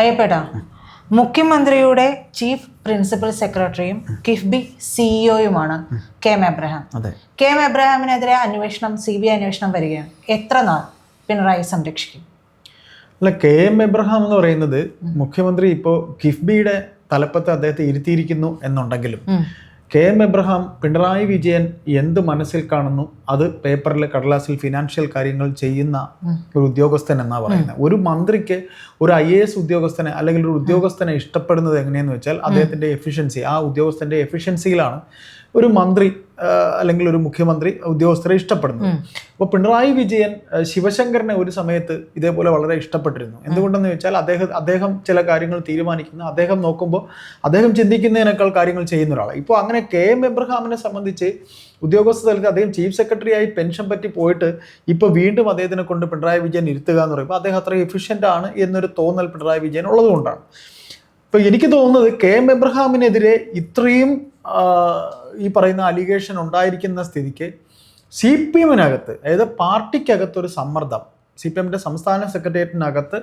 അയ്യപ്പേട്ടാ, മുഖ്യമന്ത്രിയുടെ chief principal സെക്രട്ടറിയും KIIFB സിഇഒയുമാണ് K M. Abraham. K M. എബ്രഹാമിനെതിരെ അന്വേഷണം, CBI അന്വേഷണം വരികയാണ്. എത്ര നാൾ പിണറായി സംരക്ഷിക്കും? അല്ല, കെ.എം. എബ്രഹാം എന്ന് പറയുന്നത് മുഖ്യമന്ത്രി ഇപ്പോൾ കിഫ്ബിയുടെ തലപ്പത്ത് അദ്ദേഹത്തെ ഇരുത്തിയിരിക്കുന്നു എന്നുണ്ടെങ്കിലും കെ.എം. എബ്രഹാം പിണറായി വിജയൻ എന്ത് മനസ്സിൽ കാണുന്നു അത് പേപ്പറിൽ, കടലാസിൽ, ഫിനാൻഷ്യൽ കാര്യങ്ങൾ ചെയ്യുന്ന ഒരു ഉദ്യോഗസ്ഥൻ എന്നാണ് പറയുന്നത്. ഒരു മന്ത്രിക്ക് ഒരു IAS ഉദ്യോഗസ്ഥനെ അല്ലെങ്കിൽ ഒരു ഉദ്യോഗസ്ഥനെ ഇഷ്ടപ്പെടുന്നത് എങ്ങനെയെന്ന് വെച്ചാൽ അദ്ദേഹത്തിൻ്റെ എഫിഷ്യൻസി, ആ ഉദ്യോഗസ്ഥൻ്റെ എഫിഷ്യൻസിയിലാണ് ഒരു മന്ത്രി അല്ലെങ്കിൽ ഒരു മുഖ്യമന്ത്രി ഉദ്യോഗസ്ഥരെ ഇഷ്ടപ്പെടുന്നത്. അപ്പോൾ പിണറായി വിജയൻ ശിവശങ്കറിനെ ഒരു സമയത്ത് ഇതേപോലെ വളരെ ഇഷ്ടപ്പെട്ടിരുന്നു. എന്തുകൊണ്ടെന്ന് വെച്ചാൽ അദ്ദേഹം ചില കാര്യങ്ങൾ തീരുമാനിക്കുന്നു, അദ്ദേഹം നോക്കുമ്പോൾ അദ്ദേഹം ചിന്തിക്കുന്നതിനേക്കാൾ കാര്യങ്ങൾ ചെയ്യുന്ന ഒരാളാണ്. ഇപ്പോൾ അങ്ങനെ കെ.എം. എബ്രഹാമിനെ സംബന്ധിച്ച് ഉദ്യോഗസ്ഥ തലത്തിൽ അദ്ദേഹം ചീഫ് സെക്രട്ടറി ആയി പെൻഷൻ പറ്റി പോയിട്ട് ഇപ്പോൾ വീണ്ടും അദ്ദേഹത്തിനെ കൊണ്ട് പിണറായി വിജയൻ ഇരുത്തുക എന്ന് പറയുമ്പോൾ അദ്ദേഹം അത്ര എഫിഷ്യൻ്റ് ആണ് എന്നൊരു തോന്നൽ പിണറായി വിജയൻ ഉള്ളതുകൊണ്ടാണ്. ഇപ്പോൾ എനിക്ക് തോന്നുന്നത് കെ.എം. എബ്രഹാമിനെതിരെ ഇത്രയും ഈ പറയുന്ന അലിഗേഷൻ ഉണ്ടായിരിക്കുന്ന സ്ഥിതിക്ക് CPM-നകത്ത്, അതായത് പാർട്ടിക്കകത്തൊരു സമ്മർദ്ദം, CPM-ൻ്റെ സംസ്ഥാന സെക്രട്ടേറിയറ്റിനകത്ത്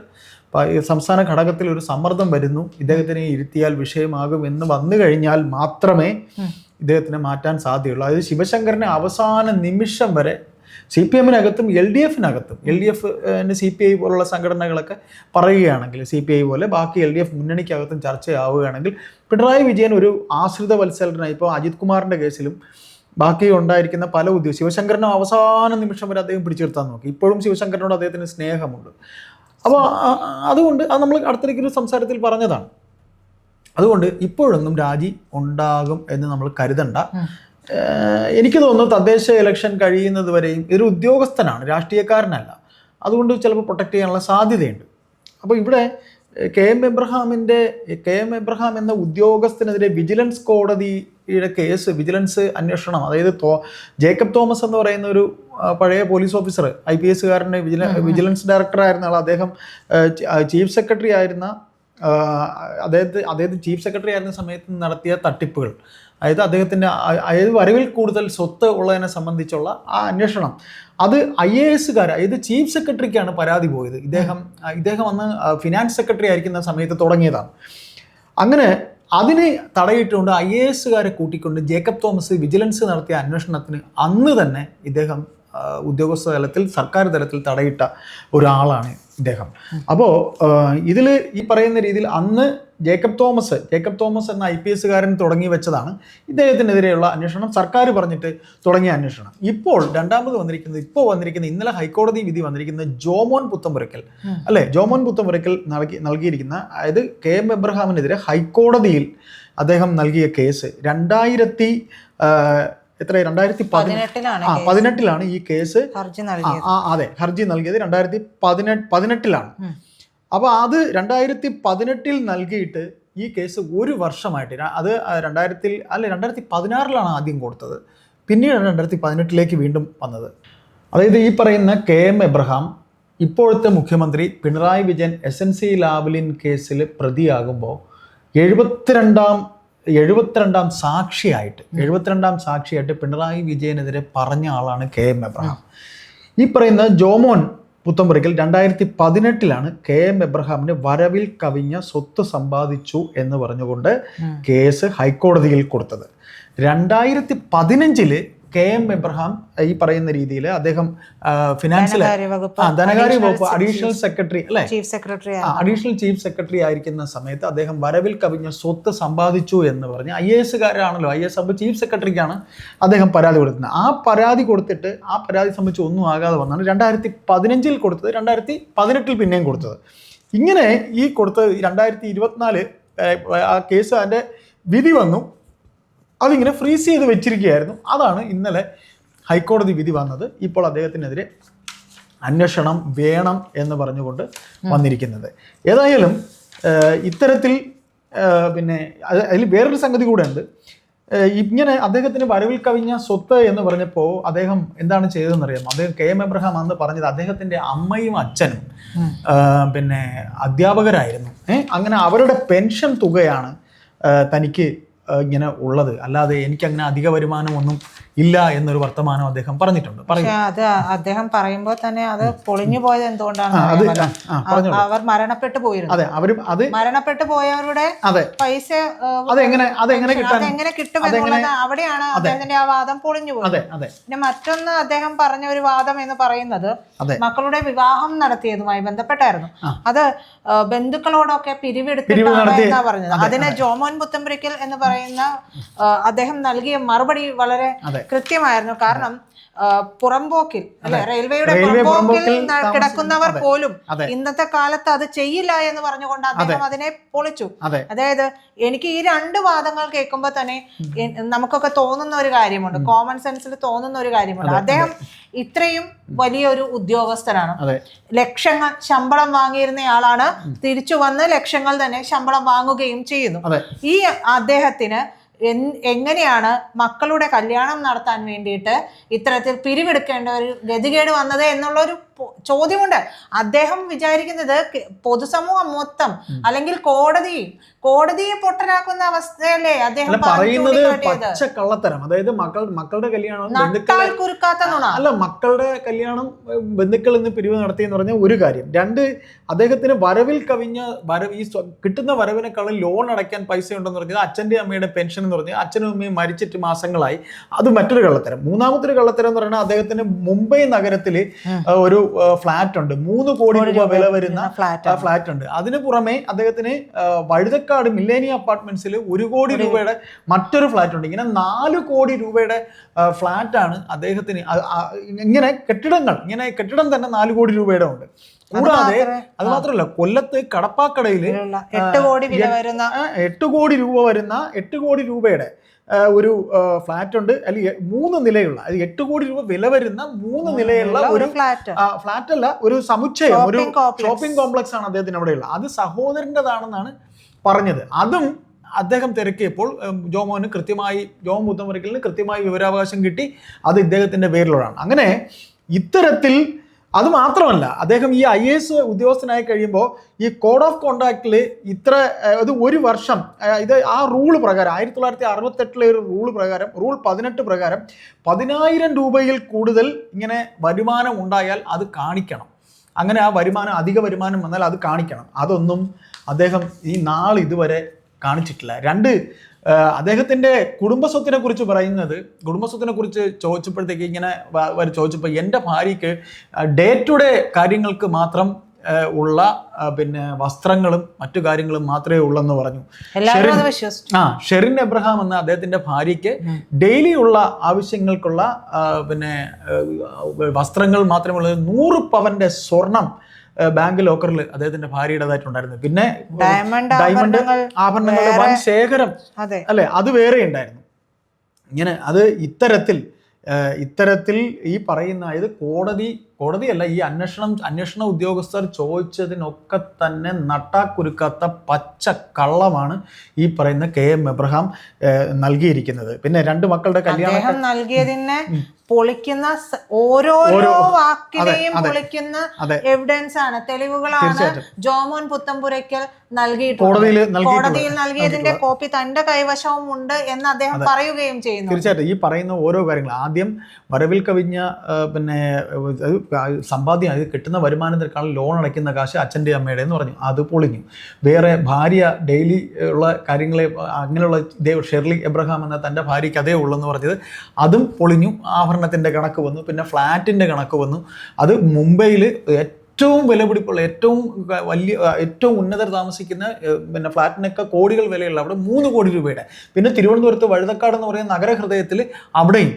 സംസ്ഥാന ഘടകത്തിൽ ഒരു സമ്മർദ്ദം വരുന്നു, ഇദ്ദേഹത്തിനെ ഇരുത്തിയാൽ വിഷയമാകും എന്ന് വന്നു കഴിഞ്ഞാൽ മാത്രമേ ഇദ്ദേഹത്തിനെ മാറ്റാൻ സാധ്യതയുള്ളൂ. അതായത് ശിവശങ്കറിനെ അവസാന നിമിഷം വരെ CPM-നകത്തും LDF-നകത്തും, CPI പോലുള്ള സംഘടനകളൊക്കെ പറയുകയാണെങ്കിൽ, CPI പോലെ ബാക്കി LDF മുന്നണിക്കകത്തും ചർച്ചയാവുകയാണെങ്കിൽ പിണറായി വിജയൻ ഒരു ആശ്രിത വത്സലനായി, ഇപ്പോൾ അജിത് കുമാറിൻ്റെ കേസിലും ബാക്കി ഉണ്ടായിരിക്കുന്ന പല ശിവശങ്കരനും അവസാന നിമിഷം വരെ അദ്ദേഹം പിടിച്ചെടുത്താൻ നോക്കി. ഇപ്പോഴും ശിവശങ്കരനോട് അദ്ദേഹത്തിന് സ്നേഹമുണ്ട്. അപ്പോൾ അതുകൊണ്ട് അത് നമ്മൾ അടുത്തിടയ്ക്കൊരു സംസാരത്തിൽ പറഞ്ഞതാണ്. അതുകൊണ്ട് ഇപ്പോഴൊന്നും രാജി ഉണ്ടാകും എന്ന് നമ്മൾ കരുതണ്ട. എനിക്ക് തോന്നുന്നു തദ്ദേശ ഇലക്ഷൻ കഴിയുന്നത് വരെയും ഇതൊരു ഉദ്യോഗസ്ഥനാണ്, രാഷ്ട്രീയക്കാരനല്ല. അതുകൊണ്ട് ചിലപ്പോൾ പ്രൊട്ടക്റ്റ് ചെയ്യാനുള്ള സാധ്യതയുണ്ട്. അപ്പോൾ ഇവിടെ കെ.എം. എബ്രഹാം എന്ന ഉദ്യോഗസ്ഥനെതിരെ വിജിലൻസ് കോടതിയുടെ കേസ്, വിജിലൻസ് അന്വേഷണം, അതായത് ജേക്കബ് തോമസ് എന്ന് പറയുന്ന ഒരു പഴയ പോലീസ് ഓഫീസർ, IPS-കാരൻ്റെ വിജിലൻസ് ഡയറക്ടറായിരുന്ന ആൾ, അദ്ദേഹം ചീഫ് സെക്രട്ടറി ആയിരുന്ന അദ്ദേഹം ചീഫ് സെക്രട്ടറി ആയിരുന്ന സമയത്ത് നടത്തിയ തട്ടിപ്പുകൾ, അതായത് വരവിൽ കൂടുതൽ സ്വത്ത് ഉള്ളതിനെ സംബന്ധിച്ചുള്ള ആ അന്വേഷണം, അത് IAS-കാർ, അതായത് ചീഫ് സെക്രട്ടറിക്കാണ് പരാതി പോയത്. ഇദ്ദേഹം അന്ന് ഫിനാൻസ് സെക്രട്ടറി ആയിരിക്കുന്ന സമയത്ത് തുടങ്ങിയതാണ്. അങ്ങനെ അതിനെ തടയിട്ടുകൊണ്ട് IAS-കാരെ കൂട്ടിക്കൊണ്ട് ജേക്കബ് തോമസ് വിജിലൻസ് നടത്തിയ അന്വേഷണത്തിന് അന്ന് തന്നെ ഇദ്ദേഹം ഉദ്യോഗസ്ഥ തലത്തിൽ, സർക്കാർ തലത്തിൽ തടയിട്ട ഒരാളാണ് ഇദ്ദേഹം. അപ്പോൾ ഇതിൽ ഈ പറയുന്ന രീതിയിൽ അന്ന് ജേക്കബ് തോമസ് എന്ന IPS-കാരൻ തുടങ്ങി വെച്ചതാണ് ഇദ്ദേഹത്തിനെതിരെയുള്ള അന്വേഷണം, സർക്കാർ പറഞ്ഞിട്ട് തുടങ്ങിയ അന്വേഷണം. ഇപ്പോൾ രണ്ടാമത് വന്നിരിക്കുന്ന ഇന്നലെ ഹൈക്കോടതി വിധി വന്നിരിക്കുന്നത് ജോമോൻ പുത്തമ്പുരയ്ക്കൽ നൽകിയിരിക്കുന്ന, അതായത് കെ.എം. എബ്രഹാമിനെതിരെ ഹൈക്കോടതിയിൽ അദ്ദേഹം നൽകിയ കേസ് 2018 ഈ കേസ് ഹർജി നൽകിയത് 2018. അപ്പോൾ അത് 2018 നൽകിയിട്ട് ഈ കേസ് ഒരു വർഷമായിട്ട്, അത് 2016 ആദ്യം കൊടുത്തത്, പിന്നീട് 2018 വീണ്ടും വന്നത്. അതായത് ഈ പറയുന്ന കെ.എം. എബ്രഹാം ഇപ്പോഴത്തെ മുഖ്യമന്ത്രി പിണറായി വിജയൻ SNC ലാവ്ലിൻ കേസിൽ പ്രതിയാകുമ്പോൾ 72ാം സാക്ഷിയായിട്ട് പിണറായി വിജയനെതിരെ പറഞ്ഞ ആളാണ് കെ.എം. എബ്രഹാം. ഈ പറയുന്ന ജോമോൻ പുത്തമ്പുരയ്ക്കൽ 2018 കെ.എം. എബ്രഹാമിന് വരവിൽ കവിഞ്ഞ സ്വത്ത് സമ്പാദിച്ചു എന്ന് പറഞ്ഞുകൊണ്ട് കേസ് ഹൈക്കോടതിയിൽ കൊടുത്തത്. 2015 കെ.എം. എബ്രഹാം ഈ പറയുന്ന രീതിയിൽ അദ്ദേഹം ധനകാര്യ വകുപ്പ് അഡീഷണൽ ചീഫ് സെക്രട്ടറി ആയിരിക്കുന്ന സമയത്ത് അദ്ദേഹം വരവിൽ കവിഞ്ഞ സ്വത്ത് സമ്പാദിച്ചു എന്ന് പറഞ്ഞ് IAS-കാരാണല്ലോ, IAS ആകുമ്പോൾ ചീഫ് സെക്രട്ടറിക്കാണ് അദ്ദേഹം പരാതി കൊടുക്കുന്നത്. ആ പരാതി കൊടുത്തിട്ട് ആ പരാതി സംബന്ധിച്ച് ഒന്നും ആകാതെ വന്നാണ് 2015 കൊടുത്തത്, 2018 പിന്നെയും കൊടുത്തത്. ഇങ്ങനെ ഈ കൊടുത്തത് 2024 ആ കേസ്, അതിൻ്റെ വിധി വന്നു, അതിങ്ങനെ ഫ്രീസ് ചെയ്ത് വെച്ചിരിക്കുകയായിരുന്നു. അതാണ് ഇന്നലെ ഹൈക്കോടതി വിധി വന്നത്. ഇപ്പോൾ അദ്ദേഹത്തിനെതിരെ അന്വേഷണം വേണം എന്ന് പറഞ്ഞുകൊണ്ട് വന്നിരിക്കുന്നത്. ഏതായാലും ഇത്തരത്തിൽ പിന്നെ അതിൽ വേറൊരു സംഗതി കൂടെ ഉണ്ട്. ഇങ്ങനെ അദ്ദേഹത്തിന് വരവിൽ കവിഞ്ഞ സ്വത്ത് എന്ന് പറഞ്ഞപ്പോൾ അദ്ദേഹം എന്താണ് ചെയ്തതെന്നറിയാമോ? അദ്ദേഹം കെ.എം. എബ്രഹാം അന്ന് പറഞ്ഞത് അദ്ദേഹത്തിൻ്റെ അമ്മയും അച്ഛനും പിന്നെ അധ്യാപകരായിരുന്നു. അങ്ങനെ അവരുടെ പെൻഷൻ തുകയാണ് തനിക്ക് ഇങ്ങനെ ഉള്ളത്, അല്ലാതെ എനിക്കങ്ങനെ അധിക വരുമാനമൊന്നും ഇല്ല എന്നൊരു വർത്തമാനം അദ്ദേഹം പറഞ്ഞിട്ടുണ്ട്. പക്ഷെ അത് അദ്ദേഹം പറയുമ്പോൾ തന്നെ അത് പൊളിഞ്ഞു പോയത് എന്തുകൊണ്ടാണ്? അവർ മരണപ്പെട്ടു പോയിരുന്നു. അതെ, അവരും അത് മരണപ്പെട്ടു പോയവരുടെ പൈസ അതെങ്ങനെ കിട്ടും എന്നുള്ളത് അവിടെയാണ് അദ്ദേഹത്തിന്റെ ആ വാദം പൊളിഞ്ഞു പോയത്. പിന്നെ മറ്റൊന്ന് അദ്ദേഹം പറഞ്ഞ ഒരു വാദം എന്ന് പറയുന്നത് മക്കളുടെ വിവാഹം നടത്തിയതുമായി ബന്ധപ്പെട്ടായിരുന്നു. അത് ബന്ധുക്കളോടൊക്കെ പിരിവെടുത്തിട്ടാണ് എന്നാ പറഞ്ഞത്. അതിന് ജോമോൻ പുത്തമ്പുരയ്ക്കൽ എന്ന് പറയുന്ന അദ്ദേഹം നൽകിയ മറുപടി വളരെ കൃത്യമായിരുന്നു. കാരണം പുറംപോക്കിൽ അല്ലെ, റെയിൽവേയുടെ പുറംപോക്കിൽ കിടക്കുന്നവർ പോലും ഇന്നത്തെ കാലത്ത് അത് ചെയ്യില്ല എന്ന് പറഞ്ഞുകൊണ്ട് അദ്ദേഹം അതിനെ പൊളിച്ചു. അതായത് എനിക്ക് ഈ രണ്ട് വാദങ്ങൾ കേൾക്കുമ്പോൾ തന്നെ നമുക്കൊക്കെ തോന്നുന്ന ഒരു കാര്യമുണ്ട്, കോമൺ സെൻസിൽ തോന്നുന്ന ഒരു കാര്യമുണ്ട്. അദ്ദേഹം ഇത്രയും വലിയൊരു ഉദ്യോഗസ്ഥനാണ്, ലക്ഷങ്ങൾ ശമ്പളം വാങ്ങിയിരുന്നയാളാണ്, തിരിച്ചു വന്ന് ലക്ഷങ്ങൾ തന്നെ ശമ്പളം വാങ്ങുകയും ചെയ്യുന്നു. ഈ അദ്ദേഹത്തിന് എങ്ങനെയാണ് മക്കളുടെ കല്യാണം നടത്താൻ വേണ്ടിയിട്ട് ഇത്തരത്തിൽ പിരിവെടുക്കേണ്ട ഒരു ഗതികേട് വന്നത് എന്നുള്ളൊരു ചോദ്യമുണ്ട്. അദ്ദേഹം വിചാരിക്കുന്നത് പൊതുസമൂഹം മൊത്തം അല്ലെങ്കിൽ കോടതിയെ പൊട്ടനാക്കുന്ന അവസ്ഥയല്ലേ അദ്ദേഹം പറയുന്നത്. പച്ചക്കള്ളത്തരം. അതായത് മക്കളുടെ കല്യാണം അല്ല, മക്കളുടെ കല്യാണം ബന്ധുക്കൾ നിന്ന് പിരിവ് നടത്തിയെന്ന് പറഞ്ഞ ഒരു കാര്യം. രണ്ട്, അദ്ദേഹത്തിന് വരവിൽ കവിഞ്ഞ ഈ കിട്ടുന്ന വരവിനേക്കാളും ലോൺ അടയ്ക്കാൻ പൈസ ഉണ്ടെന്ന് പറഞ്ഞത് അച്ഛൻ്റെ അമ്മയുടെ പെൻഷൻ എന്ന് പറഞ്ഞാൽ അച്ഛനും അമ്മയും മരിച്ചിട്ട് മാസങ്ങളായി. അത് മറ്റൊരു കള്ളത്തരം. മൂന്നാമത്തെ ഒരു കള്ളത്തരം എന്ന് പറയുന്നത് അദ്ദേഹത്തിന് മുംബൈ നഗരത്തിൽ ഒരു ഫ്ലാറ്റ് ഉണ്ട്, 3 കോടി രൂപ വില വരുന്ന ഫ്ലാറ്റ് ഉണ്ട്. അതിന് പുറമെ അദ്ദേഹത്തിന് വഴുതക്കാട് മില്ലേനിയം അപ്പാർട്ട്മെന്റ്സിൽ 1 കോടി രൂപയുടെ മറ്റൊരു ഫ്ലാറ്റ് ഉണ്ട്. ഇങ്ങനെ 4 കോടി രൂപയുടെ ഫ്ലാറ്റാണ് അദ്ദേഹത്തിന്. ഇങ്ങനെ കെട്ടിടം തന്നെ 4 കോടി രൂപയുടെ ഉണ്ട്. കൂടാതെ അത് മാത്രമല്ല, കൊല്ലത്ത് കടപ്പാക്കടയില് 8 കോടി രൂപ വരുന്ന 8 കോടി രൂപയുടെ ഒരു ഫ്ലാറ്റ് ഉണ്ട്. അല്ലെങ്കിൽ 3 നിലയുള്ള, അത് 8 കോടി രൂപ വില വരുന്ന 3 നിലയുള്ള ഒരു ഫ്ലാറ്റ് അല്ല, ഒരു സമുച്ചയം, ഒരു ഷോപ്പിംഗ് കോംപ്ലക്സ് ആണ് അദ്ദേഹത്തിന് അവിടെയുള്ള. അത് സഹോദരൻ്റെതാണെന്നാണ് പറഞ്ഞത്. അതും അദ്ദേഹം തിരക്കിയപ്പോൾ ജോമോൻ പുത്തമ്പുരയ്ക്കലിന് കൃത്യമായി വിവരാവകാശം കിട്ടി. അത് ഇദ്ദേഹത്തിന്റെ പേരിലുള്ളതാണ്. അങ്ങനെ ഇത്തരത്തിൽ അത് മാത്രമല്ല, അദ്ദേഹം ഈ IAS ഉദ്യോഗസ്ഥനായി കഴിയുമ്പോൾ ഈ കോഡ് ഓഫ് കോണ്ടാക്റ്റിൽ അത് 1 വർഷം, ഇത് ആ റൂള് പ്രകാരം 1968 ഒരു റൂൾ പ്രകാരം, റൂൾ 18 പ്രകാരം 10,000 രൂപയിൽ കൂടുതൽ ഇങ്ങനെ വരുമാനം ഉണ്ടായാൽ അത് കാണിക്കണം. അങ്ങനെ ആ അധിക വരുമാനം വന്നാൽ അത് കാണിക്കണം. അതൊന്നും അദ്ദേഹം ഈ ഇതുവരെ കാണിച്ചിട്ടില്ല. രണ്ട്, അദ്ദേഹത്തിൻ്റെ കുടുംബസ്വത്തിനെ കുറിച്ച് ചോദിച്ചപ്പോഴത്തേക്ക് ഇങ്ങനെ ചോദിച്ചപ്പോൾ എൻ്റെ ഭാര്യയ്ക്ക് ഡേ ടു ഡേ കാര്യങ്ങൾക്ക് മാത്രം ഉള്ള വസ്ത്രങ്ങളും മറ്റു കാര്യങ്ങളും മാത്രമേ ഉള്ളെന്ന് പറഞ്ഞു. ഷെറിൻ എബ്രഹാം എന്ന അദ്ദേഹത്തിന്റെ ഭാര്യയ്ക്ക് ഡെയിലി ഉള്ള ആവശ്യങ്ങൾക്കുള്ള വസ്ത്രങ്ങൾ മാത്രമുള്ള 100 പവന്റെ സ്വർണം ബാങ്ക് ലോക്കറിൽ അദ്ദേഹത്തിന്റെ ഭാര്യയുടേതായിട്ടുണ്ടായിരുന്നു. പിന്നെ ഡയമണ്ട് ആഭരണങ്ങളുടെ വൻ ശേഖരം അല്ലെ, അത് വേറെ ഉണ്ടായിരുന്നു. ഇങ്ങനെ അത് ഇത്തരത്തിൽ ഈ പറയുന്ന, അതായത് കോടതിയല്ല, ഈ അന്വേഷണ ഉദ്യോഗസ്ഥർ ചോദിച്ചതിനൊക്കെ തന്നെ നട്ടാക്കുരുക്കാത്ത പച്ച കള്ളമാണ് ഈ പറയുന്ന KM എബ്രഹാം നൽകിയിരിക്കുന്നത്. പിന്നെ 2 മക്കളുടെ കല്യാണം നൽകിയതിനെ പൊളിക്കുന്ന ഓരോരോ വാക്കിനെയും പൊളിക്കുന്ന എവിഡൻസ് ആണ്, തെളിവുകളാണ് ജോമോൻ പുത്തമ്പുരയ്ക്കൽ നൽകിയിട്ടുണ്ട്. കോടതിയിൽ നൽകിയതിന്റെ കോപ്പി തന്റെ കൈവശവും ഉണ്ട് എന്ന് അദ്ദേഹം പറയുകയും ചെയ്യുന്നു. തീർച്ചയായിട്ടും ഈ പറയുന്ന ഓരോ കാര്യങ്ങൾ, ആദ്യം വരവിൽ കവിഞ്ഞ സമ്പാദ്യം, അത് കിട്ടുന്ന വരുമാനത്തിനേക്കാളും ലോൺ അടയ്ക്കുന്ന കാശ് അച്ഛൻ്റെ അമ്മയുടെ എന്ന് പറഞ്ഞു, അത് പൊളിഞ്ഞു. വേറെ ഭാര്യ ഡെയിലി ഉള്ള കാര്യങ്ങളെ അങ്ങനെയുള്ള ഷെർലി എബ്രഹാം എന്ന തൻ്റെ ഭാര്യയ്ക്ക് അതേ ഉള്ളെന്ന് പറഞ്ഞത്, അതും പൊളിഞ്ഞു. ആഭരണത്തിൻ്റെ കണക്ക് വന്നു, പിന്നെ ഫ്ലാറ്റിൻ്റെ കണക്ക് വന്നു. അത് മുംബൈയിൽ ഏറ്റവും വിലപിടിപ്പുള്ള, ഏറ്റവും ഉന്നതർ താമസിക്കുന്ന ഫ്ലാറ്റിനൊക്കെ കോടികൾ വിലയുള്ള അവിടെ 3 കോടി രൂപയുടെ. പിന്നെ തിരുവനന്തപുരത്ത് വഴുതക്കാട് എന്ന് പറയുന്ന നഗരഹൃദയത്തിൽ അവിടെയും.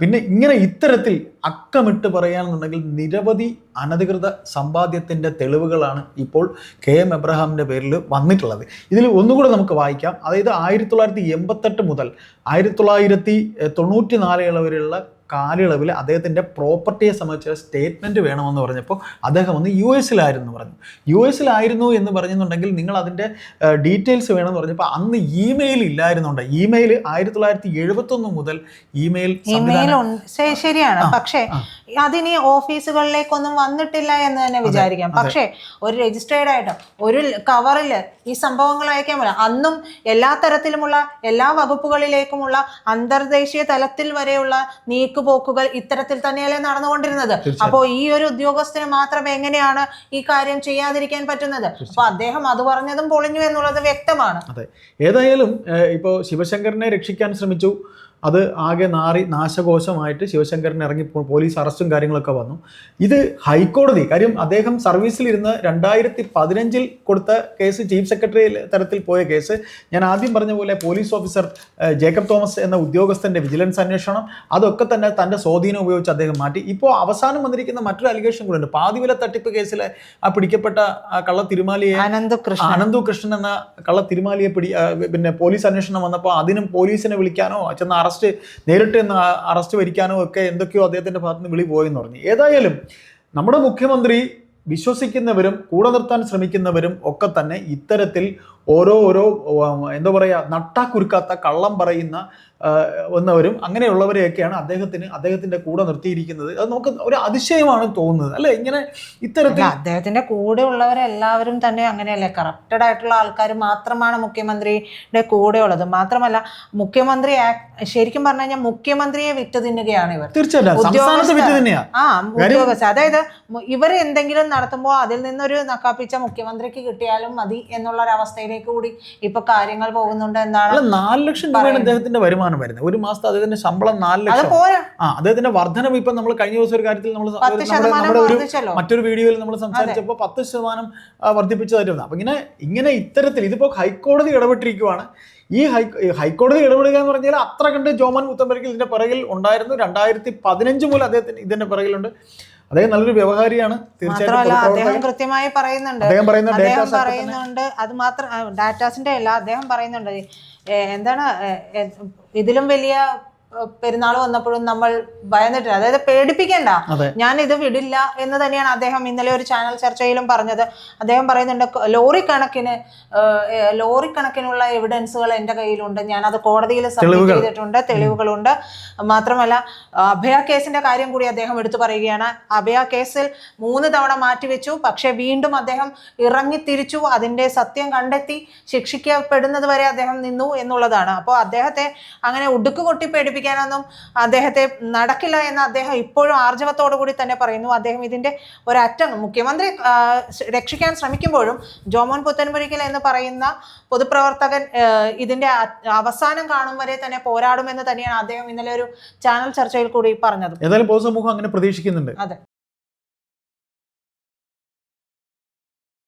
പിന്നെ ഇങ്ങനെ ഇത്തരത്തിൽ അക്കമിട്ട് പറയാണെന്നുണ്ടെങ്കിൽ നിരവധി അനധികൃത സമ്പാദ്യത്തിൻ്റെ തെളിവുകളാണ് ഇപ്പോൾ KM എബ്രഹാമിൻ്റെ പേരിൽ വന്നിട്ടുള്ളത്. ഇതിൽ ഒന്നുകൂടെ നമുക്ക് വായിക്കാം. അതായത് 1988 മുതൽ 1994 വരെയുള്ള കാലയളവിൽ അദ്ദേഹത്തിൻ്റെ പ്രോപ്പർട്ടിയെ സംബന്ധിച്ച സ്റ്റേറ്റ്മെൻറ്റ് വേണമെന്ന് പറഞ്ഞപ്പോൾ അദ്ദേഹം വന്ന് US എന്ന് പറഞ്ഞെന്നുണ്ടെങ്കിൽ നിങ്ങൾ അതിൻ്റെ ഡീറ്റെയിൽസ് വേണമെന്ന് പറഞ്ഞപ്പോൾ അന്ന് ഇമെയിൽ ഇല്ലായിരുന്നുണ്ട്. ഇമെയിൽ 1971 മുതൽ ഇമെയിൽ ശരിയാണ്. പക്ഷേ അതിനി ഓഫീസുകളിലേക്കൊന്നും വന്നിട്ടില്ല എന്ന് തന്നെ വിചാരിക്കാം. പക്ഷേ ഒരു രജിസ്റ്റേർഡ് ആയിട്ട് ഒരു കവറിൽ ഈ സംഭവങ്ങൾ അയക്കാൻ പറ്റില്ല. അന്നും എല്ലാ തരത്തിലുമുള്ള എല്ലാ വകുപ്പുകളിലേക്കുമുള്ള അന്തർദേശീയ തലത്തിൽ വരെയുള്ള നീക്കുപോക്കുകൾ ഇത്തരത്തിൽ തന്നെയല്ലേ നടന്നുകൊണ്ടിരുന്നത്. അപ്പോൾ ഈ ഒരു ഉദ്യോഗസ്ഥന് മാത്രം എങ്ങനെയാണ് ഈ കാര്യം ചെയ്യാതിരിക്കാൻ പറ്റുന്നത്? അപ്പൊ അദ്ദേഹം അത് പറഞ്ഞതും പൊളിഞ്ഞു എന്നുള്ളത് വ്യക്തമാണ്. അതെ, ഏതായാലും ഇപ്പോൾ ശിവശങ്കറിനെ രക്ഷിക്കാൻ ശ്രമിച്ചു, അത് ആകെ നാശകോശമായിട്ട് ശിവശങ്കറിന് ഇറങ്ങി പോലീസ് അറസ്റ്റും കാര്യങ്ങളൊക്കെ വന്നു. ഇത് ഹൈക്കോടതി, കാര്യം അദ്ദേഹം സർവീസിലിരുന്ന് 2015 കൊടുത്ത കേസ്, ചീഫ് സെക്രട്ടറി തരത്തിൽ പോയ കേസ്, ഞാൻ ആദ്യം പറഞ്ഞ പോലെ പോലീസ് ഓഫീസർ ജേക്കബ് തോമസ് എന്ന ഉദ്യോഗസ്ഥന്റെ വിജിലൻസ് അന്വേഷണം, അതൊക്കെ തന്നെ തൻ്റെ സ്വാധീനം ഉപയോഗിച്ച് അദ്ദേഹം മാറ്റി. ഇപ്പോൾ അവസാനം വന്നിരിക്കുന്ന മറ്റൊരു അലിഗേഷൻ കൂടെ ഉണ്ട്. പാതിവില തട്ടിപ്പ് കേസിലെ ആ പിടിക്കപ്പെട്ട കള്ള തിരുമാലിയെ, അനന്തു കൃഷ്ണൻ എന്ന കള്ള തിരുമാലിയെ പിന്നെ പോലീസ് അന്വേഷണം വന്നപ്പോൾ അതിനും പോലീസിനെ വിളിക്കാനോ ചെന്ന നേരിട്ട് അറസ്റ്റ് വരിക്കാനോ ഒക്കെ എന്തൊക്കെയോ അദ്ദേഹത്തിന്റെ ഭാഗത്ത് നിന്ന് വിളി പോയെന്ന് പറഞ്ഞു. ഏതായാലും നമ്മുടെ മുഖ്യമന്ത്രി വിശ്വസിക്കുന്നവരും കൂടെ നിർത്താൻ ശ്രമിക്കുന്നവരും ഒക്കെ തന്നെ ഇത്തരത്തിൽ ഓരോ എന്താ പറയുക, നട്ടാക്കുരുക്കാത്ത കള്ളം പറയുന്ന വന്നവരും അങ്ങനെയുള്ളവരെയൊക്കെയാണ് അദ്ദേഹത്തിന്റെ കൂടെ നിർത്തിയിരിക്കുന്നത്. അത് നമുക്ക് ഒരു അതിശയമാണ് തോന്നുന്നത്, അല്ലെ? ഇങ്ങനെ ഇത്തരത്തിൽ അദ്ദേഹത്തിന്റെ കൂടെ ഉള്ളവരെല്ലാവരും തന്നെ അങ്ങനെയല്ലേ, കറപ്റ്റഡ് ആയിട്ടുള്ള ആൾക്കാർ മാത്രമാണ് മുഖ്യമന്ത്രിയുടെ കൂടെ ഉള്ളത്. മാത്രമല്ല മുഖ്യമന്ത്രി ശരിക്കും പറഞ്ഞു കഴിഞ്ഞാൽ മുഖ്യമന്ത്രിയെ വിറ്റ് തിന്നുകയാണ് ഇവർ. ഉദ്യോഗസ്ഥർ, അതായത് ഇവർ എന്തെങ്കിലും നടത്തുമ്പോൾ അതിൽ നിന്നൊരു നക്കാപ്പിച്ച മുഖ്യമന്ത്രിക്ക് കിട്ടിയാലും മതി എന്നുള്ളൊരവസ്ഥയിലേക്ക് കൂടി ഇപ്പൊ കാര്യങ്ങൾ പോകുന്നുണ്ട് എന്നാണ്. 4 ലക്ഷം രൂപയാണ് അദ്ദേഹത്തിന്റെ വരുമാനം വരുന്നത് ഒരു മാസത്തെ. അദ്ദേഹത്തിന്റെ ശമ്പളം 4 ലക്ഷം. അദ്ദേഹത്തിന്റെ വർധനം ഇപ്പൊ നമ്മൾ കഴിഞ്ഞ ദിവസം ഒരു കാര്യത്തിൽ മറ്റൊരു വീഡിയോയിൽ നമ്മൾ സംസാരിച്ചപ്പോൾ 10% വർദ്ധിപ്പിച്ചതായിരുന്നു. അപ്പൊ ഇങ്ങനെ ഇത്തരത്തിൽ ഇതിപ്പോ ഹൈക്കോടതി ഇടപെട്ടിരിക്കുവാണ്. ഈ ഹൈക്കോടതി ഇടപെടുക എന്ന് പറഞ്ഞാൽ അത്ര കണ്ട് ജോമോൻ പുത്തൻപുരയ്ക്കൽ ഇതിന്റെ പിറകിൽ ഉണ്ടായിരുന്നു. 2015 മുതൽ അദ്ദേഹത്തിന് ഇതിന്റെ പിറകിലുണ്ട്. അദ്ദേഹം നല്ലൊരു വ്യവഹാരിയാണ്. തീർച്ചയായിട്ടും അദ്ദേഹം കൃത്യമായി പറയുന്നുണ്ട്. അത് മാത്രം ഡാറ്റാസിന്റെ അല്ല, അദ്ദേഹം പറയുന്നുണ്ട് എന്താണ് ഇതിലും വലിയ പെരുന്നാൾ വന്നപ്പോഴും നമ്മൾ ഭയന്നിട്ടില്ല, അതായത് പേടിപ്പിക്കേണ്ട, ഞാൻ ഇത് വിടില്ല എന്ന് തന്നെയാണ് അദ്ദേഹം ഇന്നലെ ഒരു ചാനൽ ചർച്ചയിലും പറഞ്ഞത്. അദ്ദേഹം പറയുന്നുണ്ട് ലോറിക്കണക്കിനുള്ള എവിഡൻസുകൾ എൻ്റെ കയ്യിലുണ്ട്, ഞാൻ അത് കോടതിയിൽ സബ്മിറ്റ് ചെയ്തിട്ടുണ്ട്, തെളിവുകളുണ്ട്. മാത്രമല്ല അഭയ കേസിന്റെ കാര്യം കൂടി അദ്ദേഹം എടുത്തു പറയുകയാണ്. അഭയ കേസിൽ 3 തവണ മാറ്റിവെച്ചു, പക്ഷെ വീണ്ടും അദ്ദേഹം ഇറങ്ങിത്തിരിച്ചു, അതിന്റെ സത്യം കണ്ടെത്തി ശിക്ഷിക്കപ്പെടുന്നത് വരെ അദ്ദേഹം നിന്നു എന്നുള്ളതാണ്. അപ്പോൾ അദ്ദേഹത്തെ അങ്ങനെ ഉടുക്ക് കൊട്ടി പേടിപ്പിക്കാനൊന്നും അദ്ദേഹത്തെ നടക്കില്ല എന്ന് അദ്ദേഹം ഇപ്പോഴും ആർജവത്തോടു കൂടി തന്നെ പറയുന്നു. അദ്ദേഹം ഇതിന്റെ ഒരറ്റം മുഖ്യമന്ത്രി രക്ഷിക്കാൻ ശ്രമിക്കുമ്പോഴും ജോമോൻ പുത്തൻപുരയ്ക്കൽ എന്ന് പറയുന്ന പൊതുപ്രവർത്തകൻ ഇതിന്റെ അവസാനം കാണും വരെ തന്നെ പോരാടുമെന്ന് തന്നെയാണ് അദ്ദേഹം ഇന്നലെ ഒരു ചാനൽ ചർച്ചയിൽ കൂടി പറഞ്ഞത്. ഏതായാലും പൊതുസമൂഹം അങ്ങനെ പ്രതീക്ഷിക്കുന്നുണ്ട്. അതെ.